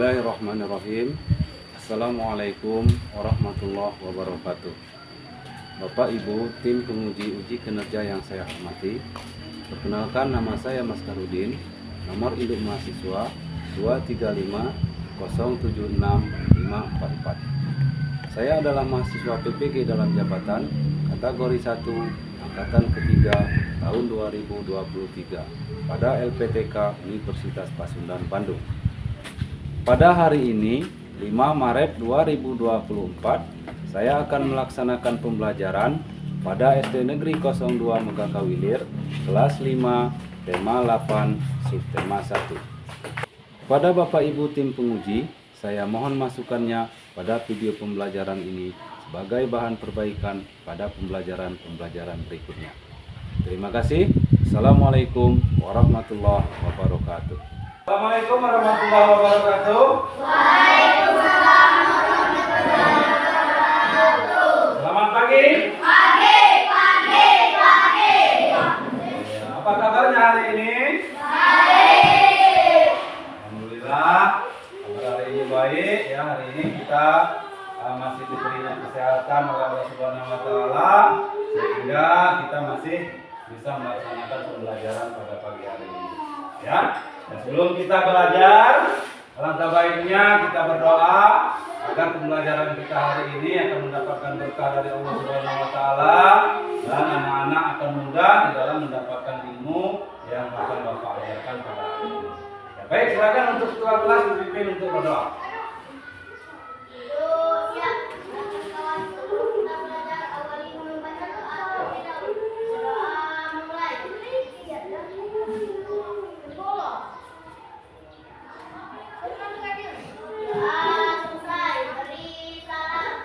Bismillahirrahmanirrahim. Assalamualaikum warahmatullahi wabarakatuh. Bapak Ibu tim penguji uji kinerja yang saya hormati, perkenalkan nama saya Mas Karudin, nomor induk mahasiswa 235076544. Saya adalah mahasiswa PPG dalam jabatan kategori 1 angkatan ketiga tahun 2023 pada LPTK Universitas Pasundan Bandung. Pada hari ini 5 Maret 2024 saya akan melaksanakan pembelajaran pada SD Negeri 02 Megakawilir kelas 5 tema 8 subtema 1. Pada Bapak Ibu tim penguji, saya mohon masukannya pada video pembelajaran ini sebagai bahan perbaikan pada pembelajaran berikutnya. Terima kasih. Assalamualaikum warahmatullahi wabarakatuh. Assalamualaikum warahmatullahi wabarakatuh. Waalaikumsalam warahmatullahi wabarakatuh. Selamat pagi. Pagi. Apa kabarnya hari ini? Baik. Alhamdulillah, kabar hari ini baik ya. Hari ini kita masih diberikan kesehatan oleh Allah Subhanahu wa taala sehingga kita masih bisa melaksanakan pembelajaran pada pagi hari ini. Ya. Dan sebelum kita belajar, alangkah baiknya kita berdoa agar pembelajaran kita hari ini akan mendapatkan berkah dari Allah Subhanahu wa taala dan anak-anak akan mudah di dalam mendapatkan ilmu yang akan Bapak ajarkan pada hari ini. Ya, baik, silakan untuk ketua kelas dipimpin untuk berdoa. Siap. Kawan-kawan, sebelum kita belajar awali membaca doa terlebih dahulu. Doa mulai. Doa selesai. Beri salam.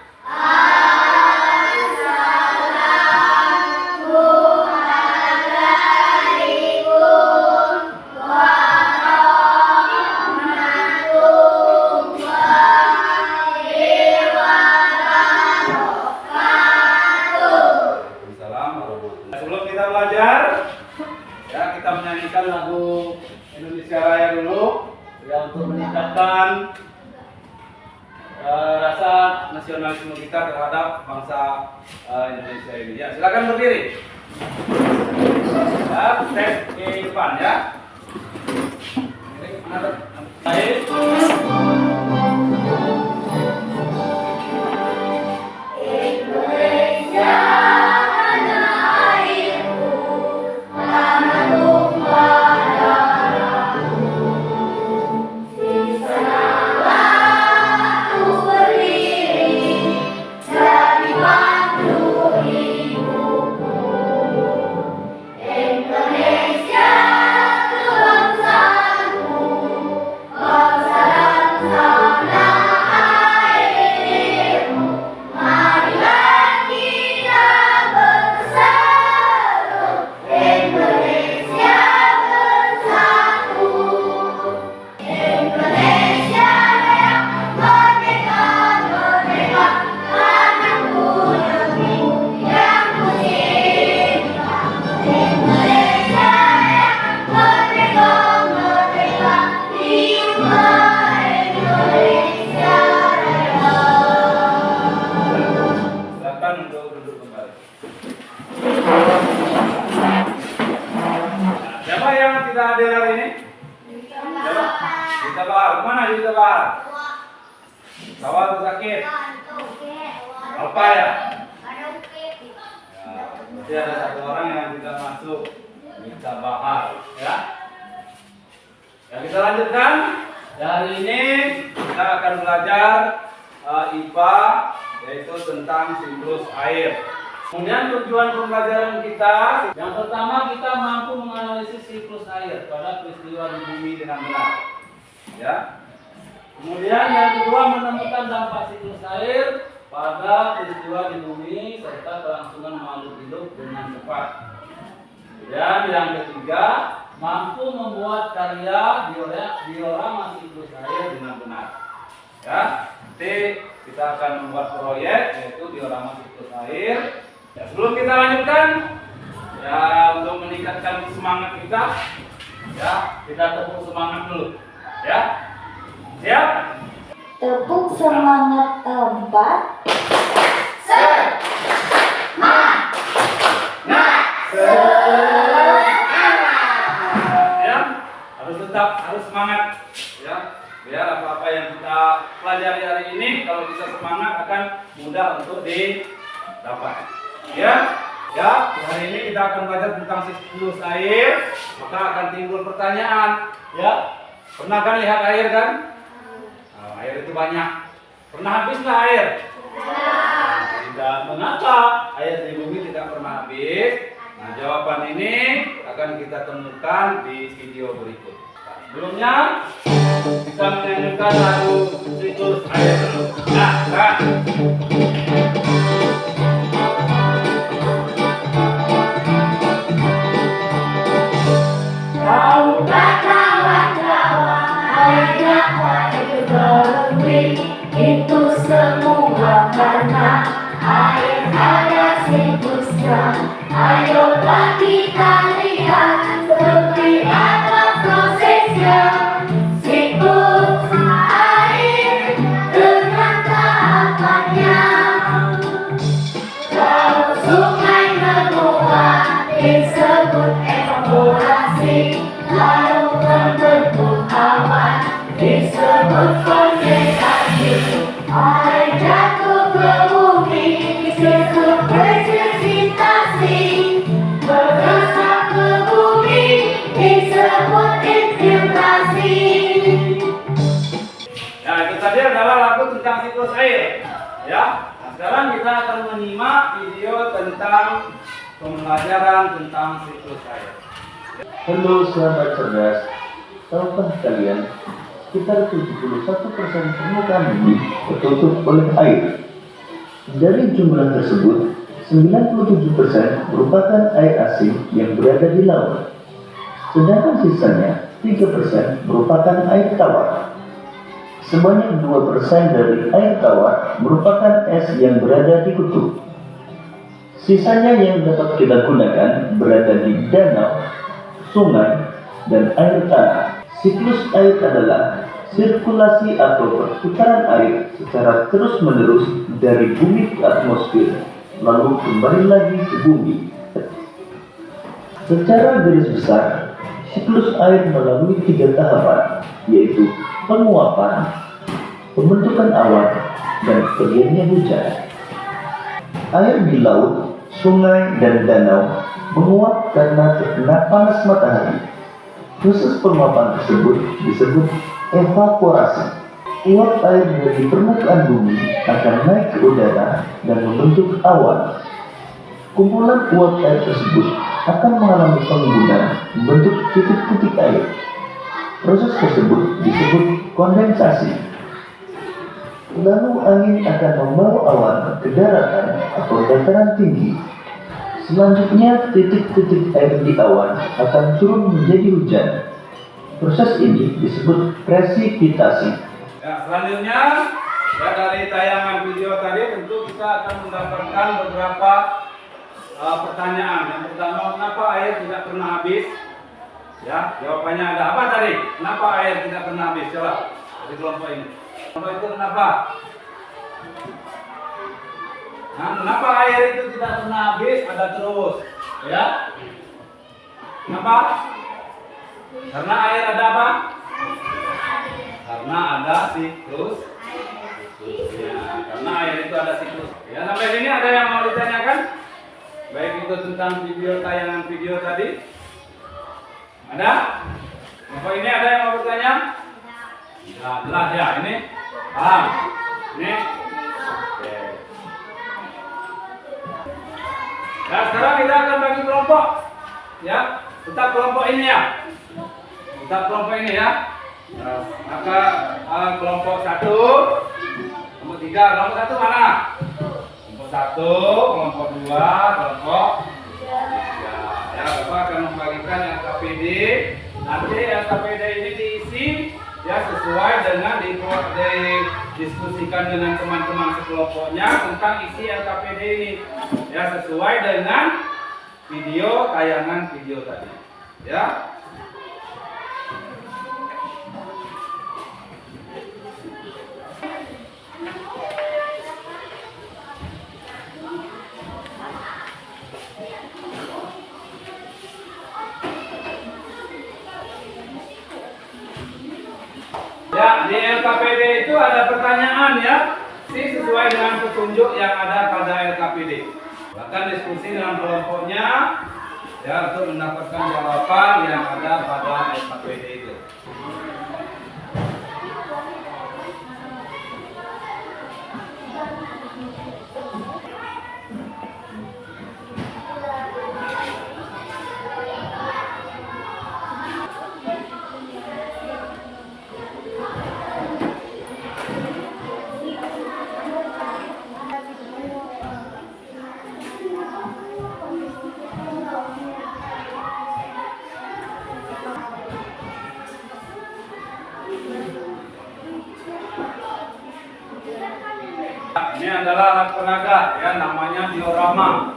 Sebelum kita belajar, ya kita menyanyikan lagu Indonesia Raya dulu, ya untuk meningkatkan rasa nasionalisme kita terhadap bangsa Indonesia ini. Ya, silakan berdiri. Ya, step di depan ya. Baik. Siapa yang tidak hadir hari ini? Juwita Bahar. Kemana Juwita Bahar? Sawah atau sakit? Apa ya? Berarti ada satu orang yang tidak masuk. Juwita Bahar. Ya. Ya, kita lanjutkan. Hari ini kita akan belajar IPA, yaitu tentang siklus air. Kemudian tujuan pembelajaran kita, yang pertama kita mampu menganalisis siklus air pada peristiwa di bumi dengan benar. Ya. Kemudian yang kedua menemukan dampak siklus air pada peristiwa di bumi serta kelangsungan makhluk hidup dengan cepat. Dan yang ketiga mampu membuat karya diorama siklus air dengan benar. Ya. Nanti kita akan membuat proyek yaitu diorama siklus air. Ya, sebelum kita lanjutkan, ya untuk meningkatkan semangat kita, ya kita tepuk semangat dulu, ya. Siap? Tepuk semangat 4. Ya, harus semangat. Ya, biar apa-apa yang kita pelajari hari ini, kalau bisa semangat akan mudah untuk didapat. Ya, ya. Hari ini kita akan belajar tentang siklus air, maka akan timbul pertanyaan. Ya, pernah kan lihat air kan? Nah, air itu banyak. Pernah habis nggak air? Tidak. Mengapa air di bumi tidak pernah habis? Nah, jawaban ini akan kita temukan di video berikut. Sebelumnya, kita menyanyikan lagu siklus air dulu. Nah, kan? Tahukah kawan-kawan, airnya air berlebih, itu semua karena air ada siklusnya. Ayolah kita lihat seperti apa prosesnya. Siklus air dengan tahapannya. Laut sungai menguap disebut evaporasi. Lalu membentuk awan disebut kondensasi. Air jatuh ke bumi disebut presipitasi. Meresap ke bumi disebut infiltrasi. Ya, itu tadi adalah lagu tentang siklus air. Ya, nah, sekarang kita akan menyimak video tentang pembelajaran tentang siklus air. Halo sahabat cerdas, tahukah kalian sekitar 71% permukaan bumi tertutup oleh air. Dari jumlah tersebut, 97% merupakan air asing yang berada di laut. Sedangkan sisanya 3% merupakan air tawar. Sebanyak 2% dari air tawar merupakan es yang berada di kutub. Sisanya yang dapat kita gunakan berada di danau, sungai, dan air tanah. Siklus air adalah sirkulasi atau perputaran air secara terus-menerus dari bumi ke atmosfer, lalu kembali lagi ke bumi. Secara garis besar, siklus air melalui 3 tahapan, yaitu penguapan, pembentukan awan, dan terjadinya hujan. Air di laut, sungai, dan danau menguap karena terkena panas matahari. Proses penguapan tersebut disebut evaporasi. Uap air dari permukaan bumi akan naik ke udara dan membentuk awan. Kumpulan uap air tersebut akan mengalami pengumpulan membentuk titik-titik air. Proses tersebut disebut kondensasi. Lalu angin akan membawa awan ke daratan atau dataran tinggi. Selanjutnya, titik-titik air di awan akan turun menjadi hujan. Proses ini disebut presipitasi. Ya, selanjutnya, ya, dari tayangan video tadi tentu kita akan mendapatkan beberapa pertanyaan. Yang pertama, kenapa air tidak pernah habis? Ya, jawabannya ada apa tadi? Kenapa air tidak pernah habis? Coba dari kelompok ini. Kelompok itu kenapa? Nah, kenapa air itu tidak pernah habis? Ada terus, ya? Kenapa? Karena air ada apa? Karena ada siklus. Ya, karena air itu ada siklus. Ya, sampai sini ada yang mau ditanyakan? Baik itu tentang tayangan video tadi. Ada? Kelompok ini ada yang mau bertanya? Nah, jelas ya, ini paham? Ini. Oke. Nah, sekarang kita akan bagi kelompok. Ya, tetap kelompok ini ya. Tetap kelompok ini ya. Nah, maka kelompok 1, kelompok 3, kelompok 1 mana? Kelompok 1, kelompok 2, kelompok 3. Ya, Bapak akan membagikan LKPD. Nanti LKPD ini diisi ya sesuai dengan didiskusikan dengan teman-teman sekelompoknya tentang isi LKPD ini. Ya, sesuai dengan tayangan video tadi. Ya. ada pertanyaan ya, sesuai dengan petunjuk yang ada pada LKPD. Bahkan diskusi dengan kelompoknya ya untuk mendapatkan jawaban yang ada pada LKPD itu. Ini adalah alat peraga ya, namanya diorama.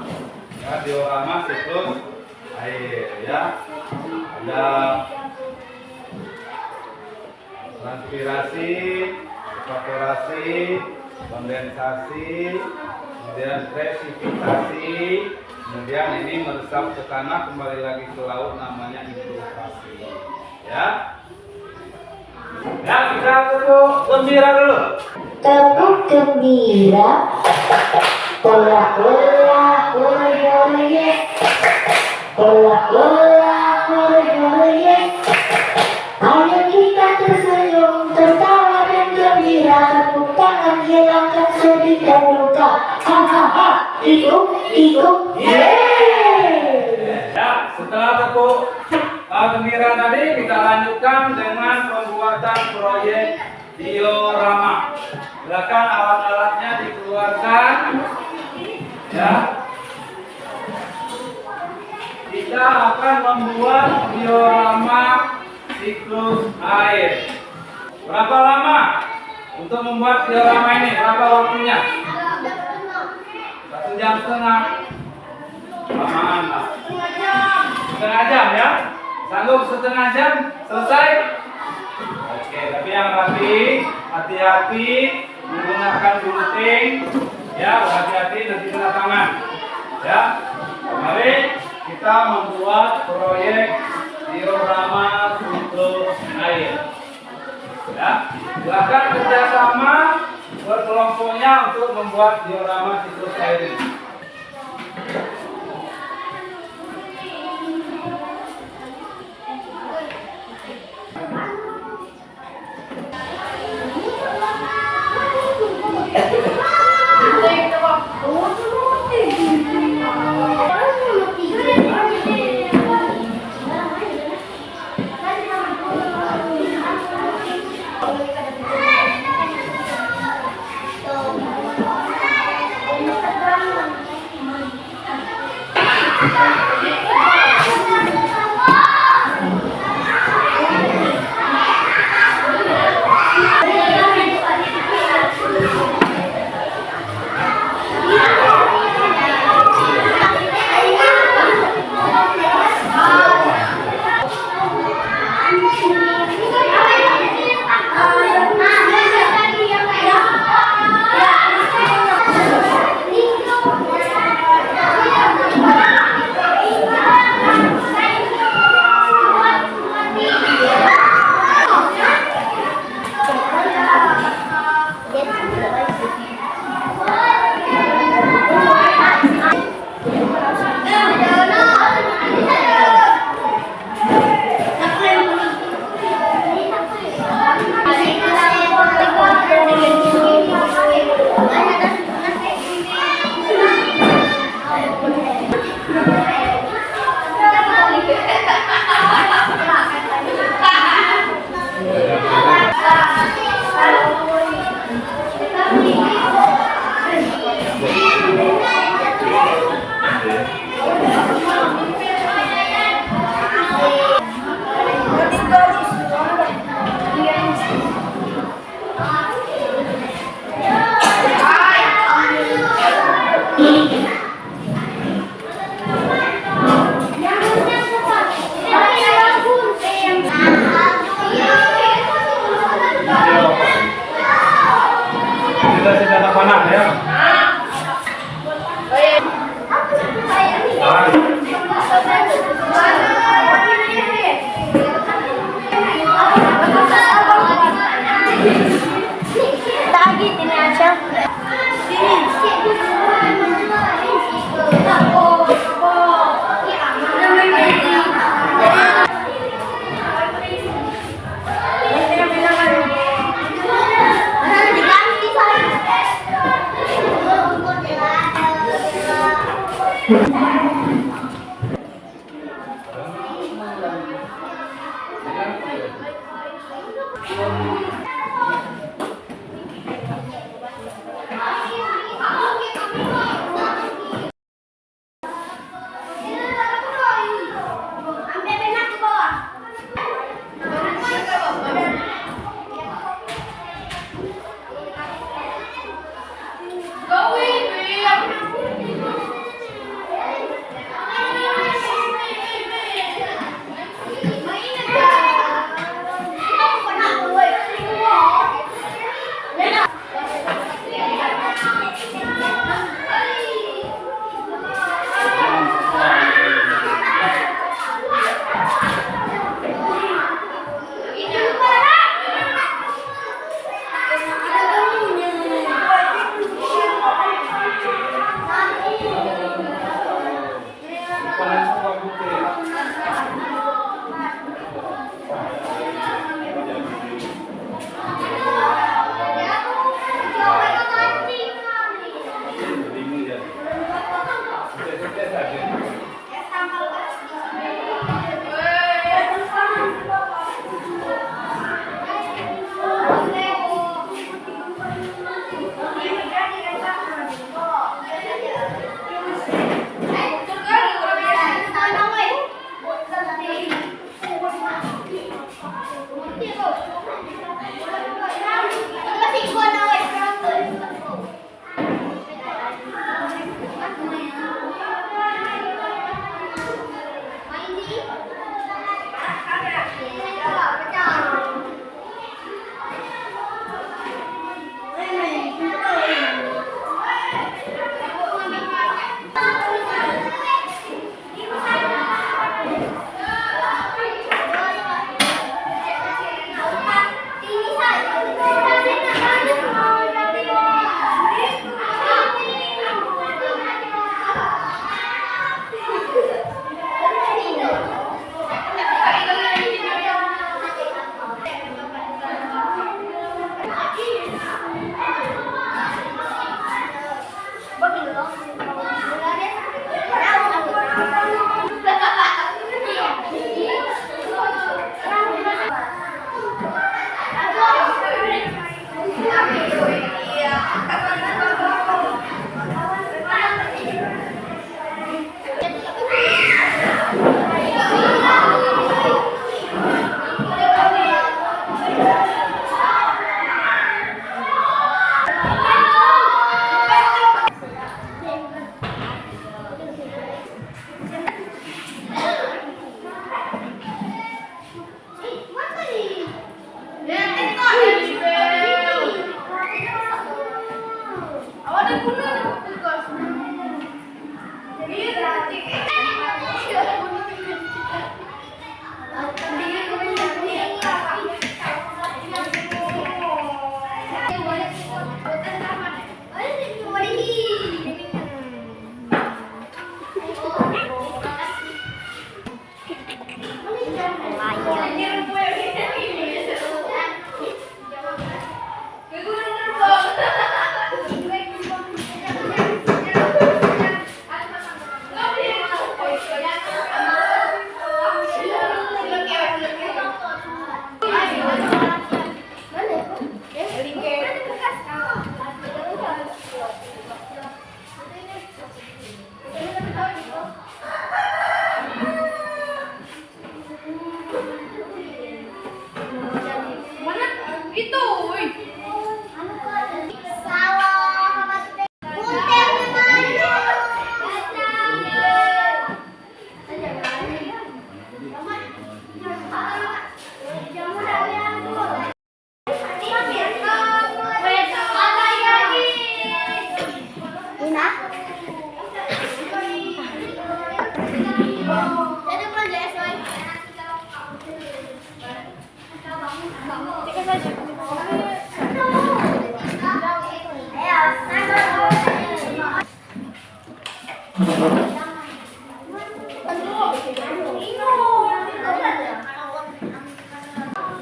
Ya, diorama siklus air ya. Ada transpirasi, evaporasi, kondensasi, kemudian presipitasi, kemudian ini meresap ke tanah kembali lagi ke laut, namanya infiltrasi. Ya. Ya, kita tepuk gembira dulu. Tepuk gembira, olah olah olah yes, olah olah olah yes. Ayo kita tersenyum, tertawa dan gembira, tepuk tangan hilangkan sedih dan luka. Hahaha, ikut, yeay. Ya, setelah tepuk gembira tadi kita lanjutkan dengan pembuatan proyek diorama. Silakan alat-alatnya dikeluarkan. Ya. Kita akan membuat diorama siklus air. Berapa lama untuk membuat diorama ini? Berapa waktunya? 1,5 jam. Lamaan lah. Setengah jam ya? Sanggup setengah jam selesai? Oke, tapi yang rapi, hati-hati menggunakan gunting, ya, hati-hati nanti kena tangan, ya. Mari kita membuat proyek diorama siklus air, ya. Silakan kerjasama berkelompoknya untuk membuat diorama siklus air ini.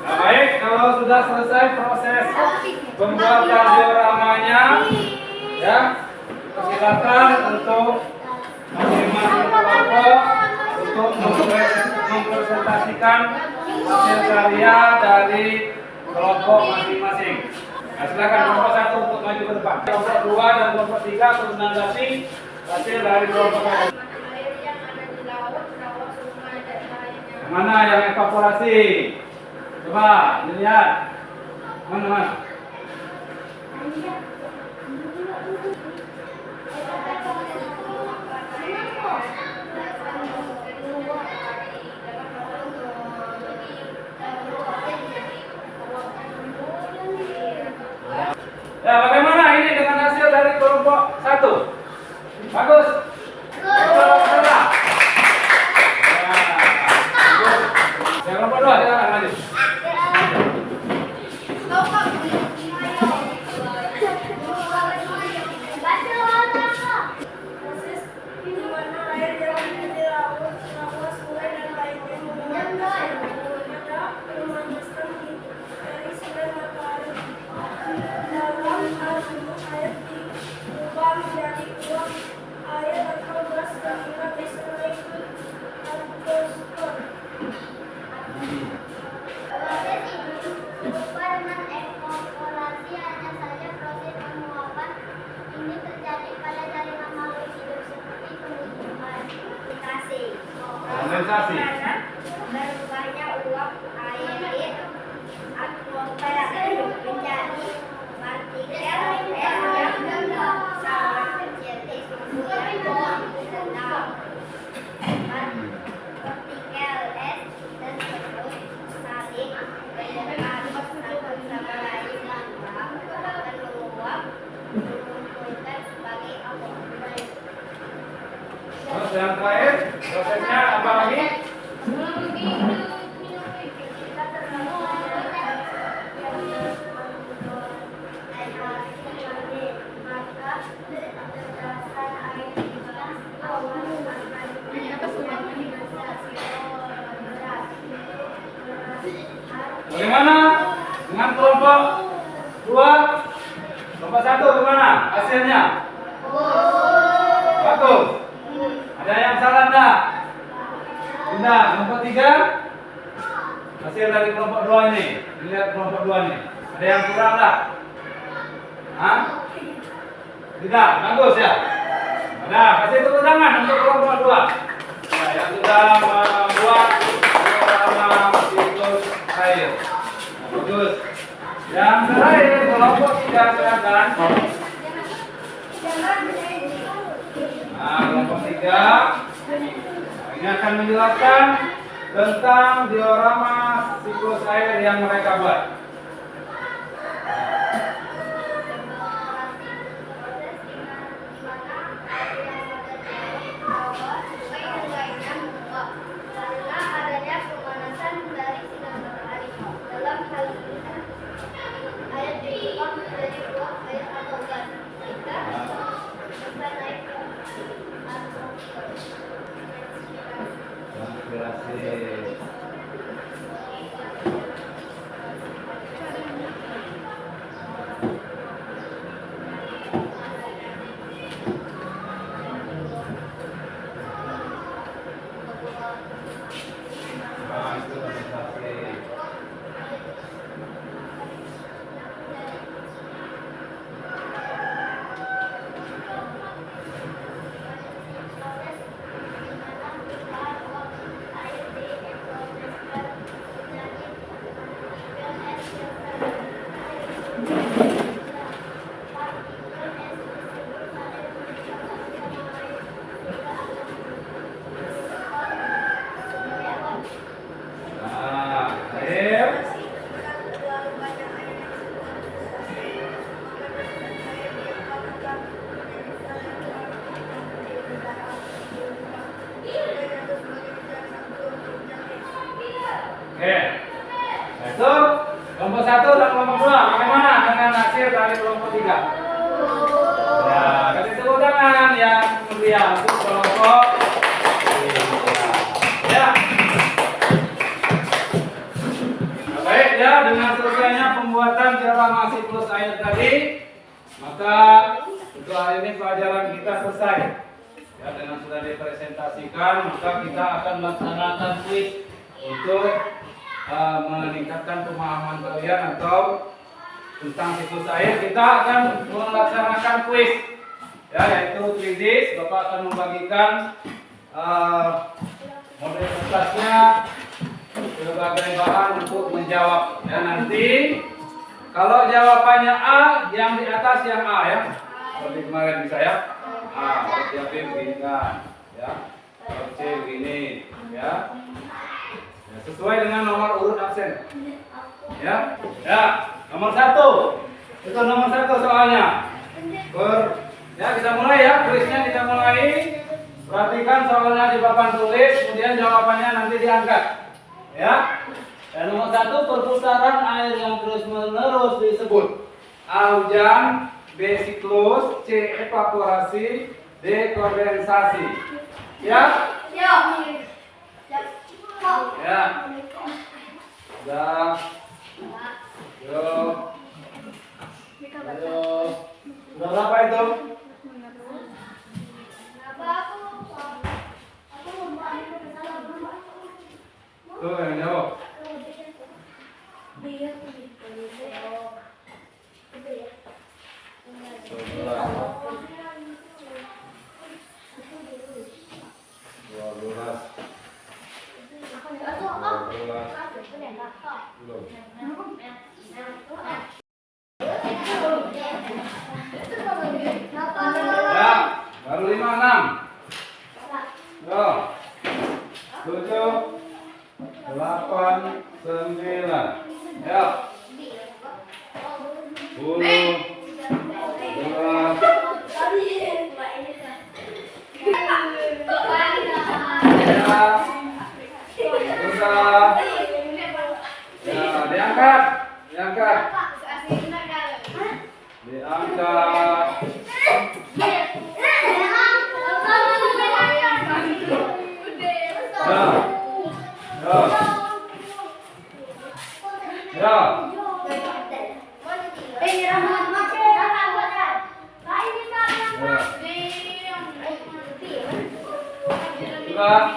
Nah, baik, kalau sudah selesai proses pembuatan dioramanya, ya, silakan untuk masing-masing kelompok untuk mempresentasikan hasil karya dari kelompok masing-masing. Nah, silakan kelompok 1 untuk maju ke depan. Kelompok 2 dan kelompok 3 untuk menanggapi hasil dari kelompok yang Air yang ada di laut, rawa, sungai, dan lainnya. mana yang evaporasi? Coba dilihat. Mana mas? Ya, bagaimana ini dengan hasil dari kelompok 1? Bagus. Salah. Ya. Yang kelompok 2 silakan lanjut. Proses di mana air yang ada di laut, rawa, sungai, dan lainnya menggunakan memanaskan dari sinar matahari. Dalam hal ini air diubah menjadi uap, air atau gas sehingga bisa naik ke atmosfer. Proses ini serupa dengan evaporasi, hanya saja proses penguapan ini terjadi pada jaringan makhluk hidup seperti tumbuh-tumbuhan. Kondensasi. Berubahnya uap air atmosfer menjadi partikel es yang sangat kecil di suhu yang sedang. Partikel es tersebut saling berpengaruh satu sama lain hingga meluap mengumpulkan sebagai awan. Terus yang terakhir, prosesnya apa lagi? Bagaimana dengan kelompok 2? Kelompok 1 gimana hasilnya? Bagus. Ada yang salah enggak? Tidak. Kelompok 3? Hasil dari kelompok 2 ini. Lihat kelompok 2 ini. Ada yang kurang enggak? Hah? Tidak. Bagus ya? Nah, kasih tepuk tangan untuk kelompok 2. Nah, yang sudah membuat diorama siklus air. Nah, bagus. Yang terakhir kelompok 3 silakan. Nah, kelompok 3 ini akan menjelaskan tentang diorama siklus air yang mereka buat. Karena adanya pemanasan dari sinar matahari. Dalam hal ini air diubah menjadi uap air atau gas sehingga bisa naik ke atmosfer. Inspirasi. Nah, itu inspirasi. Nah, air. Oke. Nah, itu kelompok 1 dan kelompok 2. Bagaimana dengan hasil dari kelompok 3? Ya, kasih tepuk tangan yang mulia untuk kelompok 3. Ya. Nah, baik ya, dengan selesainya pembuatan diorama siklus air tadi, maka untuk hari ini pelajaran kita selesai. Ya, dengan sudah dipresentasikan, maka kita akan melaksanakan quiz untuk meningkatkan pemahaman kalian atau tentang siklus air, kita akan melaksanakan kuis, ya, yaitu kuis. Bapak akan membagikan model kertasnya berbagai bahan untuk menjawab. Ya, nanti kalau jawabannya A, yang di atas yang A, ya, seperti kemarin bisa, ya. A, berarti begini kan, ya. Kalau C begini, ya. Ya, sesuai dengan nomor urut absen. Ya, ya, nomor 1. Itu nomor 1 soalnya. Ya, kita mulai, ya, tulisnya kita mulai. Perhatikan soalnya di papan tulis, kemudian jawabannya nanti diangkat. Ya. Dan nomor 1, perputaran air yang terus-menerus disebut A. Hujan, B. Siklus, C. Evaporasi, D. Kondensasi. Ya? Ya. Ya. Sudah. Yo. Ayo. Sudah berapa itu? Tuh yang jawab. Ya, baru 5, 6. Yo. 7, 8, 9. Ya. 10, 11. Ya, diangkat. Diangkat. Ya. Sudah.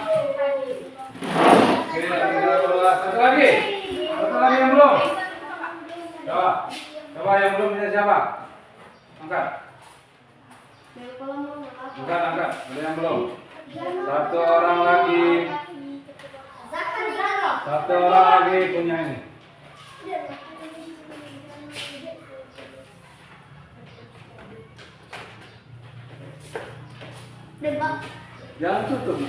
Oke, 13. Satu lagi. Satu lagi yang belum. Coba. Coba yang belum bisa siapa? Angkat. Angkat. Ada yang belum? Satu orang lagi. Satu orang lagi punya ini. Jangan tutup.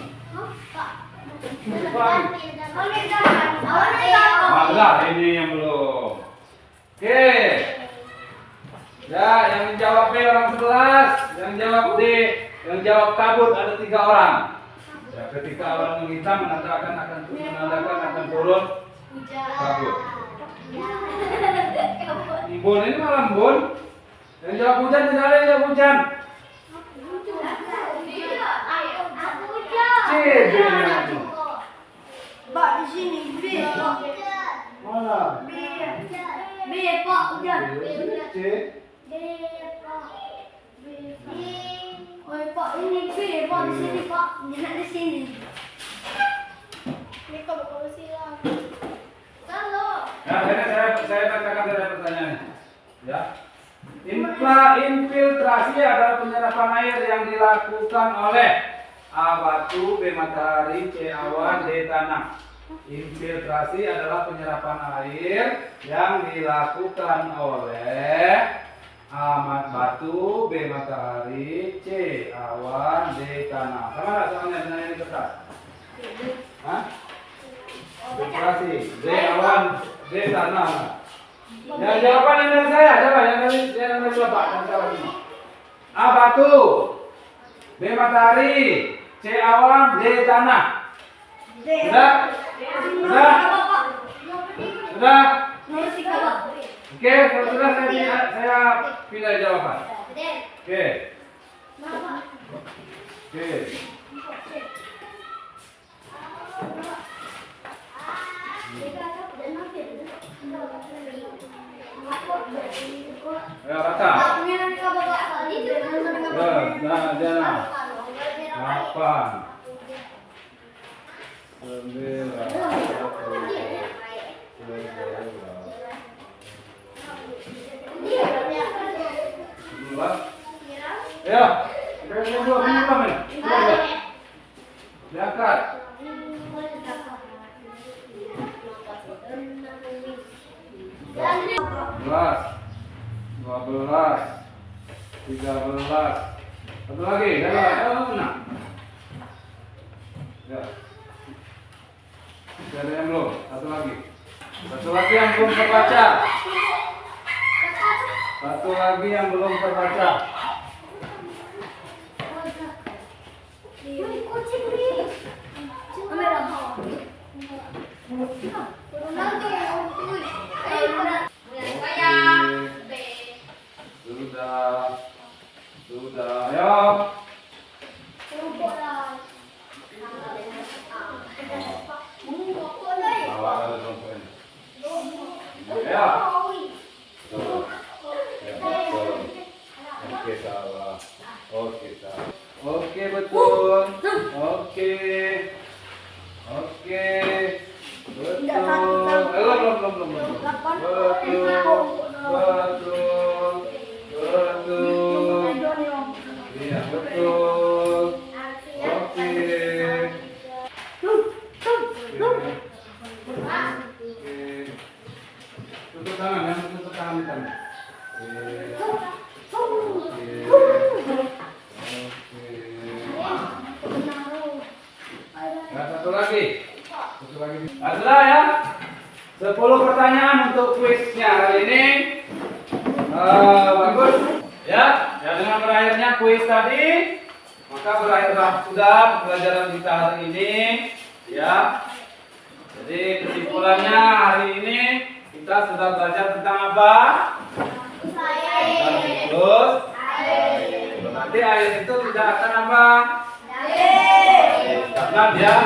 Enggak, ini yang belum. Oke. Ya, yang jawab B orang 11, yang jawab D, yang jawab kabut ada 3 orang. Ya, ketika orang menghitam menandakan akan turun kabut. Embun ini malah embun. Yang jawab hujan tidak ada yang jawab hujan. C, B nya itu. Pak di sini B. Mana? B Pak hujan. C. Oh Pak ini B Pak di sini Pak. Jangan di sini. Ini kalau silang. Ya, saya bacakan dari pertanyaannya. Ya. Infiltrasi adalah penyerapan air yang dilakukan oleh A. Batu, B. Matahari, C. Awan, D. Tanah. Infiltrasi adalah penyerapan air yang dilakukan oleh A. Batu, B. Matahari, C. Awan, D. Tanah. Sama nggak soalnya dengan ini kertas? Hah? Infiltrasi, D. Awan, D. Tanah. Ya, jawaban yang dari saya, coba yang dari Bapak dan jawab ini. A. Batu, B. Matahari, C. Awan, D. Tanah. Sudah? Sudah? Sudah? Oke, kalau sudah saya pindah jawaban. Oke. Oke. Ya, baca. Ya, jangan. 8, 9, 12, 13. Satu lagi, nah. Ya. Ada yang belum? Satu lagi. Satu lagi yang belum terbaca. Satu lagi yang belum terbaca. Sudah, ayo. Bawa ada dompet. Ya. Betul. Ya, betul. Oke, salah. Oke, salah. Oke, betul. Oke. Oke. Betul. Belum. Betul. Iya, betul. Oke. Tutup tangan ya, tutup tangan di tangan. Nah, satu lagi. Adalah ya. 10 pertanyaan untuk kuisnya hari ini. Bagus. Ya, dengan berakhirnya kuis tadi, maka berakhirlah sudah pembelajaran kita hari ini. Ya. Jadi kesimpulannya hari ini kita sudah belajar tentang apa? Tentang siklus. Berarti air itu tidak akan apa? Karena dia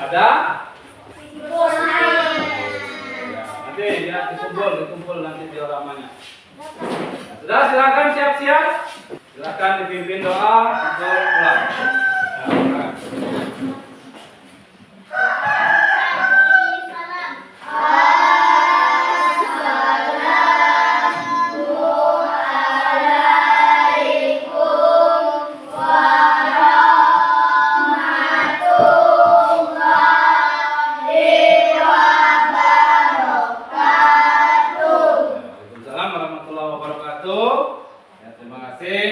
ada. Nanti ya dikumpul nanti dioramanya. Nah, sudah, silakan siap-siap. Silakan dipimpin doa untuk pulang. Ya, Waalaikumsalam warahmatullahi wabarakatuh. Ya, terima kasih.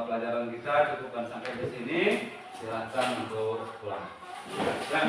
Pelajaran kita cukupkan sampai di sini. Silakan untuk pulang. Ya.